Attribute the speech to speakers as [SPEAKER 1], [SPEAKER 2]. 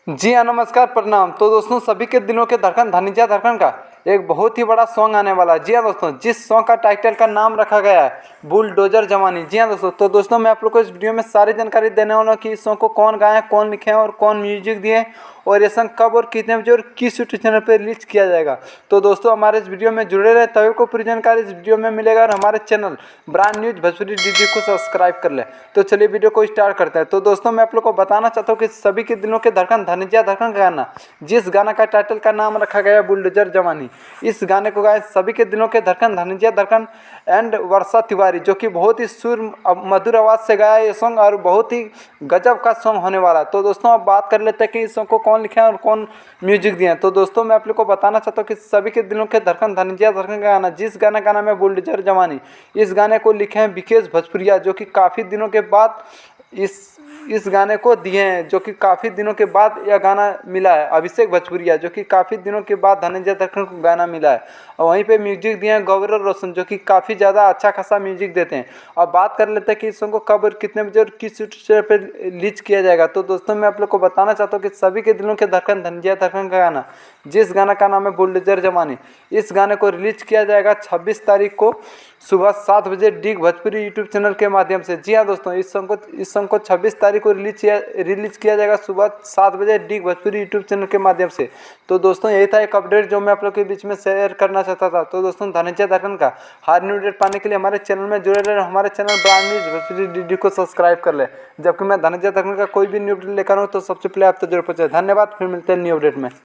[SPEAKER 1] जी हाँ, नमस्कार, प्रणाम। तो दोस्तों, सभी के दिलों के धड़कन धनंजय धड़कन का एक बहुत ही बड़ा सॉन्ग आने वाला है। जी हाँ दोस्तों, जिस सॉन्ग का टाइटल का नाम रखा गया है बुलडोजर जवानी। जी हाँ दोस्तों, तो दोस्तों मैं आप लोग को इस वीडियो में सारी जानकारी देने वाला हूँ कि इस सॉन्ग को कौन गाए, कौन लिखे हैं और कौन म्यूजिक दिए और ये सॉन्ग कब और कितने बजे और किस यूट्यूब चैनल पर रिलीज किया जाएगा। तो दोस्तों हमारे इस वीडियो में जुड़े रहे, तभी को पूरी जानकारी इस वीडियो में मिलेगा। और हमारे channel brand news Bhojpuri DD को सब्सक्राइब कर ले। तो चलिए वीडियो को स्टार्ट करते हैं। तो दोस्तों मैं आप लोग को बताना चाहता हूँ कि सभी के दिलों के धड़कन धनंजय धड़कन का गाना, जिस गाना का टाइटल का नाम रखा गया बुलडोजर जवानी, इस गाने को गाए सभी के दिलों के धड़कन धनंजय धड़कन एंड वर्षा तिवारी, जो कि बहुत ही सुर मधुर आवाज़ से गाया ये सॉन्ग और बहुत ही गजब का सॉन्ग होने वाला है। तो दोस्तों अब बात कर लेते हैं कि इस सॉन्ग को कौन लिखे हैं और कौन म्यूजिक दिए हैं। तो दोस्तों मैं आप लोग को बताना चाहता हूँ कि सभी के दिलों के धड़कन धनंजय धड़कन का गाना, जिस गाने का नाम है बुलडोजर जवानी, इस गाने को लिखे हैं विकेश भोजपुरिया, जो कि काफ़ी दिनों के बाद इस गाने को दिए हैं, जो कि काफ़ी दिनों के बाद यह गाना मिला है। अभिषेक भोजपुरिया, जो कि काफ़ी दिनों के बाद धनंजय धड़कन को गाना मिला है। और वहीं पे म्यूजिक दिए हैं गौरव रोशन, जो कि काफ़ी ज़्यादा अच्छा खासा म्यूजिक देते हैं। अब बात कर लेते हैं कि इस सॉन्ग को कब और कितने बजे और किस यूट्यूब पर रिलीज किया जाएगा। तो दोस्तों मैं आप लोग को बताना चाहता हूँ कि सभी के दिलों के धड़कन धनंजय धड़कन का गाना, जिस गाना का नाम है बुलडोजर जवानी, इस गाने को रिलीज किया जाएगा 26 तारीख को सुबह 7 बजे डिग भोजपुरी यूट्यूब चैनल के माध्यम से। जी हाँ दोस्तों, इस सॉन्ग को 26 तारीख को रिलीज किया जाएगा सुबह 7 बजे डिग भोजपुरी यूट्यूब चैनल के माध्यम से। तो दोस्तों यही था एक अपडेट जो मैं आप लोग के बीच में शेयर करना चाहता था। तो दोस्तों धनंजय धड़कन का हर न्यू अपडेट पाने के लिए हमारे चैनल में जुड़े रहे। हमारे channel brand news Bhojpuri DD को सब्सक्राइब कर ले, जबकि मैं धनंजय धड़कन का कोई भी न्यू अपडेट लेकर आऊँ तो सबसे पहले आप तो जरूर पहुँचे। धन्यवाद, फिर मिलते हैं न्यू अपडेट में।